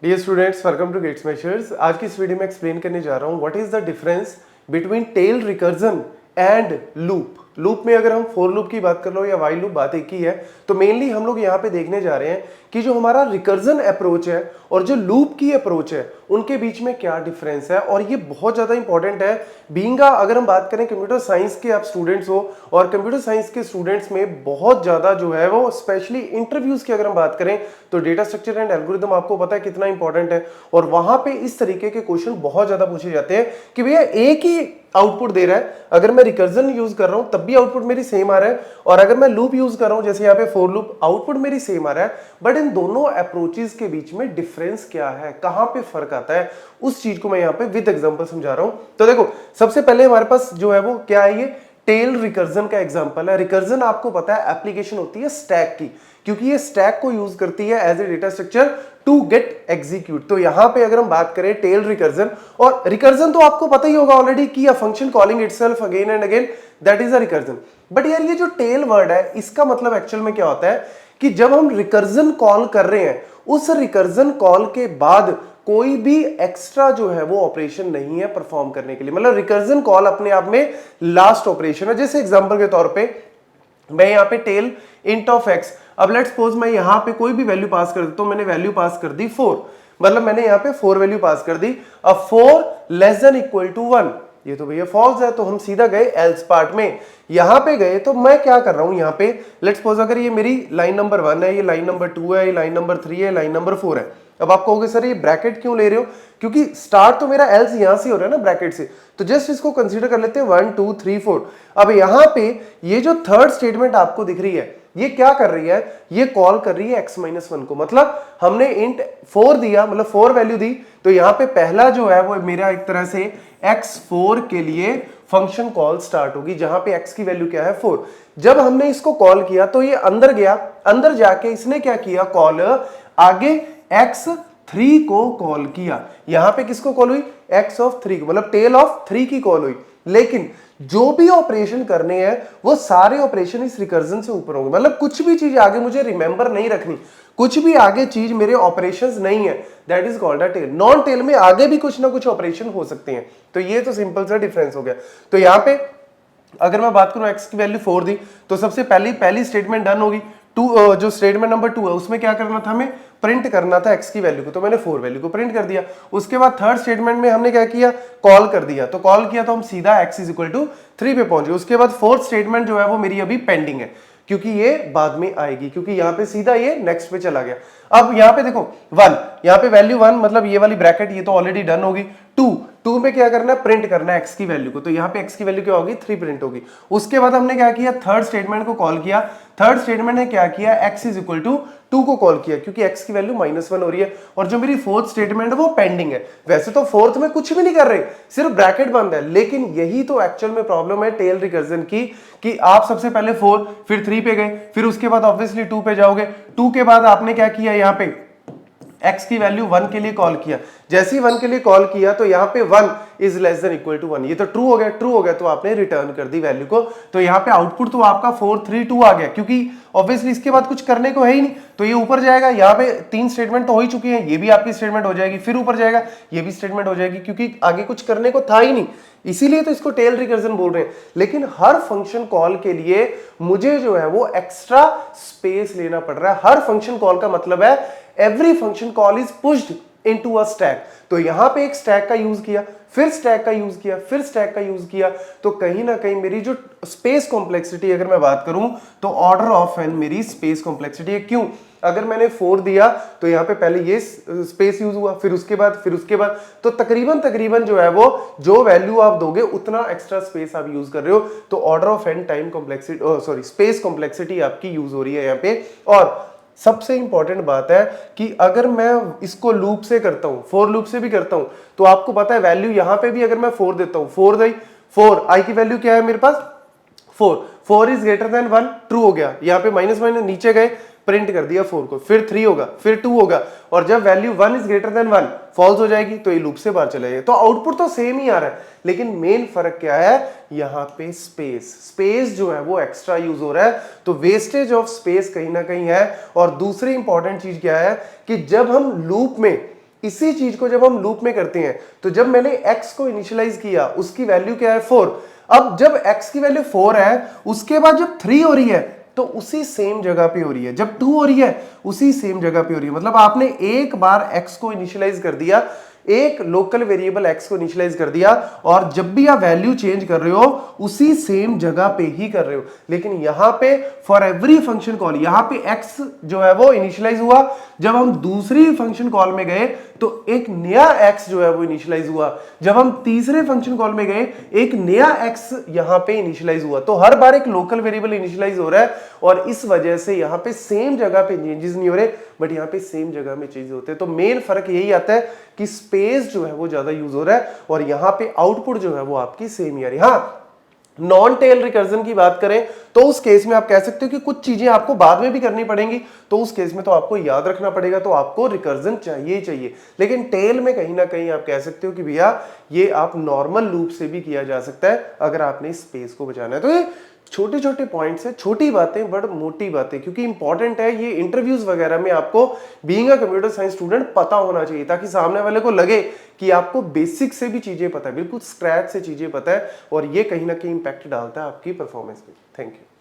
Dear students, welcome to Gate Smashers. आज की इस वीडियो में एक्सप्लेन करने जा रहा हूँ what is the difference between tail recursion and loop. Loop में अगर हम फॉर लूप की बात कर लो या वाइल लूप, बात एक ही है। तो मेनली हम लोग यहाँ पे देखने जा रहे हैं कि जो हमारा रिकर्जन अप्रोच है और जो लूप की अप्रोच है उनके बीच में क्या डिफरेंस है, और ये बहुत ज्यादा इंपॉर्टेंट है। बीइंग अगर हम बात करें कंप्यूटर साइंस के आप स्टूडेंट्स हो, और कंप्यूटर साइंस के स्टूडेंट्स में बहुत ज्यादा जो है वो स्पेशली इंटरव्यूज की अगर हम बात करें तो डेटा स्ट्रक्चर एंड एल्गोरिथम आपको पता है कितना इंपॉर्टेंट है। और वहां पे इस तरीके के क्वेश्चन बहुत ज्यादा पूछे जाते हैं कि भैया एक ही आउटपुट दे रहा है, अगर मैं रिकर्जन यूज कर रहा हूं तब भी आउटपुट मेरी सेम आ रहा है, और अगर मैं लूप यूज कर रहा हूं जैसे यहाँ पे फॉर लूप, आउटपुट मेरी सेम आ रहा है। बट इन दोनों अप्रोचेस के बीच में डिफरेंस क्या है, कहां पे फर्क आता है, उस चीज को मैं यहाँ पे विद एग्जांपल समझा रहा हूं। तो देखो, सबसे पहले हमारे पास जो है वो क्या है, ये टेल रिकर्जन का एग्जांपल है। रिकर्जन आपको पता है एप्लीकेशन होती है स्टैक की, क्योंकि ये स्टैक को यूज करती है as a data structure to get execute. तो यहां पे अगर हम बात करें टेल रिकर्जन, और रिकर्जन तो आपको पता ही होगा ऑलरेडी कि a function calling itself again and again, that is a recursion. But यार ये जो टेल वर्ड है इसका मतलब एक्चुअल में क्या होता है कि जब हम रिकर्जन कॉल कर रहे हैं, उस रिकर्जन कॉल के बाद कोई भी एक्स्ट्रा जो है वो ऑपरेशन नहीं है परफॉर्म करने के लिए। मतलब रिकर्जन कॉल अपने आप में लास्ट ऑपरेशन है। जैसे एग्जांपल के तौर पे मैं यहाँ पे टेल इंट ऑफ एक्स, अब लेट्स सपोज मैं यहाँ पे कोई भी वैल्यू पास कर देता हूं, मैंने वैल्यू पास कर दी 4, मतलब मैंने यहाँ पे 4 वैल्यू पास कर दी। अब 4 लेस देन इक्वल टू 1, ये तो भैया फॉल्स है, तो हम सीधा गए एल्स पार्ट में। यहां पे गए तो मैं क्या कर रहा हूं, यहाँ पे लेट्स सपोज अगर ये मेरी लाइन नंबर 1 है, ये लाइन नंबर 2 है, ये लाइन नंबर 3 है, लाइन नंबर 4 है। अब आप कहोगे सर ये ब्रैकेट क्यों ले रहे हो, क्योंकि स्टार्ट तो मेरा एल्स यहां से हो रहा है ना ब्रैकेट से, तो जस्ट इसको कंसीडर कर लेते हैं 1 2 3 4। अब यहां पे ये जो थर्ड स्टेटमेंट आपको दिख रही है, ये क्या कर रही है, ये कॉल कर रही है x-1 को। मतलब हमने इंट 4 दिया, मतलब 4 वैल्यू दी, तो यहां पे पहला जो है वो मेरा एक तरह से x4 के लिए फंक्शन कॉल स्टार्ट होगी, जहां पे x की वैल्यू क्या है 4। जब हमने इसको कॉल किया तो ये अंदर गया, अंदर जाके इसने क्या किया, कॉल आगे x3 को कॉल किया। यहां पे किसको कॉल हुई, x ऑफ 3 को, मतलब टेल ऑफ 3 की कॉल हुई। लेकिन जो भी ऑपरेशन करने हैं वो सारे ऑपरेशन इस रिकर्जन से ऊपर होंगे। मतलब कुछ भी चीज आगे मुझे रिमेंबर नहीं रखनी, कुछ भी आगे चीज मेरे ऑपरेशंस नहीं है, that is called a tail. Non tail में आगे भी कुछ ना कुछ ऑपरेशन हो सकते हैं। तो ये तो सिंपल सा डिफरेंस हो गया। तो यहां पे अगर मैं बात करूं x की वैल्यू 4 दी, तो सबसे पहली स्टेटमेंट डन होगी। जो स्टेटमेंट नंबर 2 है उसमें क्या करना था, हमें प्रिंट करना था x की वैल्यू को, तो मैंने 4 वैल्यू को प्रिंट कर दिया। उसके बाद थर्ड स्टेटमेंट में हमने क्या किया, कॉल कर दिया, तो कॉल किया तो हम सीधा x इज इक्वल टू 3 पे पहुंच गए। उसके बाद फोर्थ स्टेटमेंट जो है वो मेरी अभी पेंडिंग है, क्योंकि ये बाद में आएगी, क्योंकि यहां पे सीधा ये नेक्स्ट पे चला गया। अब यहां पे देखो 1, यहां पे वैल्यू 1, मतलब ये वाली ब्रैकेट ये तो ऑलरेडी डन होगी। 2 में क्या करना है, प्रिंट करना है x की वैल्यू को, तो यहां पे x की वैल्यू क्या होगी, 3 प्रिंट होगी। उसके बाद हमने क्या किया, थर्ड स्टेटमेंट को कॉल किया। थर्ड स्टेटमेंट ने क्या किया, x इज इक्वल टू 2 को कॉल किया, क्योंकि x की वैल्यू -1 हो रही है। और जो मेरी फोर्थ स्टेटमेंट है वो पेंडिंग है। वैसे तो फोर्थ में कुछ भी नहीं कर रहे, सिर्फ ब्रैकेट बंद है, लेकिन यही तो एक्चुअल में प्रॉब्लम है टेल रिकर्जन की, कि आप सबसे पहले 4 फिर 3 पे गए, फिर उसके बाद ऑब्वियसली 2 पे जाओगे। 2 के बाद आपने क्या किया, यहाँ पे x की वैल्यू 1 के लिए कॉल किया। जैसे ही 1 के लिए कॉल किया तो यहाँ पे 1 is less than equal to 1, ये तो ट्रू हो गया। ट्रू हो गया तो आपने रिटर्न कर दी वैल्यू को, तो यहाँ पे आउटपुट तो आपका 4 3 2 आ गया, क्योंकि ऑब्वियसली इसके बाद कुछ करने को है ही नहीं, तो ये ऊपर जाएगा। यहाँ पे 3 स्टेटमेंट तो हो ही चुकी है, ये भी आपकी स्टेटमेंट हो जाएगी, फिर ऊपर जाएगा, ये भी स्टेटमेंट हो जाएगी, क्योंकि आगे कुछ करने को था ही नहीं। इसीलिए तो इसको टेल रिकर्जन बोल रहे हैं। लेकिन हर फंक्शन कॉल के लिए मुझे जो है वो एक्स्ट्रा स्पेस लेना पड़ रहा है। हर फंक्शन कॉल का मतलब है every function call is pushed into a stack. तो यहां पे एक स्टैक का यूज किया, फिर स्टैक का यूज किया, फिर स्टैक का यूज किया, तो कहीं ना कहीं मेरी जो स्पेस कॉम्प्लेक्सिटी अगर मैं बात करूं तो ऑर्डर ऑफ एन मेरी स्पेस कॉम्प्लेक्सिटी है। क्यों, अगर मैंने 4 दिया तो यहाँ पे पहले ये स्पेस यूज हुआ, फिर उसके बाद, तो तकरीबन जो है वो जो वैल्यू आप दोगे उतना एक्स्ट्रा स्पेस आप यूज कर रहे हो। तो order of n time complexity space complexity आपकी यूज हो रही है यहाँ पे। और सबसे इंपॉर्टेंट बात है कि अगर मैं इसको लूप से करता हूं, फॉर लूप से भी करता हूं, तो आपको पता है वैल्यू यहां पे भी अगर मैं 4 देता हूं, 4 दी, 4 आई की वैल्यू क्या है मेरे पास 4 इज ग्रेटर देन 1, ट्रू हो गया। यहां पे माइनस नीचे गए, प्रिंट कर दिया 4 को, फिर 3 होगा, फिर 2 होगा, और जब value 1 is greater than 1 false हो जाएगी, तो ये लूप से बाहर चला जाएगा। तो आउटपुट तो सेम ही आ रहा है, लेकिन मेन फर्क क्या है, यहां पे स्पेस जो है वो एक्स्ट्रा यूज हो रहा है, तो वेस्टेज ऑफ स्पेस कहीं ना कहीं है। और दूसरी इंपॉर्टेंट चीज क्या है कि जब हम लूप में इसी चीज को जब हम लूप में करते हैं तो जब मैंने x को इनिशियलाइज किया उसकी वैल्यू क्या है 4। अब जब x की वैल्यू 4 है उसके बाद जब 3 हो रही है तो उसी सेम जगह पे हो रही है, जब 2 हो रही है उसी सेम जगह पे हो रही है। मतलब आपने एक बार x को इनिशियलाइज कर दिया, एक लोकल वेरिएबल x को इनिशियलाइज कर दिया और जब भी आप वैल्यू चेंज कर रहे हो उसी सेम जगह पे ही कर रहे हो। लेकिन यहां पे फॉर एवरी फंक्शन कॉल यहां पे x जो है वो इनिशियलाइज हुआ, जब हम दूसरी फंक्शन कॉल में गए तो एक नया x जो है वो इनिशियलाइज हुआ, जब हम तीसरे फंक्शन कॉल में गए एक नया x यहां पे इनिशियलाइज हुआ। तो हर बार एक लोकल वेरिएबल इनिशियलाइज हो रहा है और इस वजह से यहां पे सेम जगह पे चेंजेस नहीं हो रहे बट यहां पे सेम जगह में चेंज होते हैं। तो मेन फर्क यही आता है कि स्पेस जो है वो ज्यादा यूज हो रहा है और यहां पे आउटपुट जो है वो आपकी सेम ही आ रही है। हाँ, नॉन टेल रिकर्जन की बात करें तो उस केस में आप कह सकते हो कि कुछ चीजें आपको बाद में भी करनी पड़ेंगी, तो उस केस में तो आपको याद रखना पड़ेगा, तो आपको रिकर्जन चाहिए ही चाहिए। लेकिन टेल में कहीं ना कहीं आप कह सकते हो कि भैया ये आप नॉर्मल लूप से भी किया जा सकता है अगर आपने स्पेस को बचाना है। तो ये छोटे छोटे पॉइंट्स है, छोटी बातें बड़ मोटी बातें, क्योंकि इंपॉर्टेंट है ये इंटरव्यूज वगैरह में आपको being a computer science student पता होना चाहिए ताकि सामने वाले को लगे कि आपको बेसिक से भी चीजें पता है, बिल्कुल स्क्रैच से चीजें पता है और ये कहीं ना कहीं इंपैक्ट डालता है आपकी परफॉर्मेंस पे। Thank you.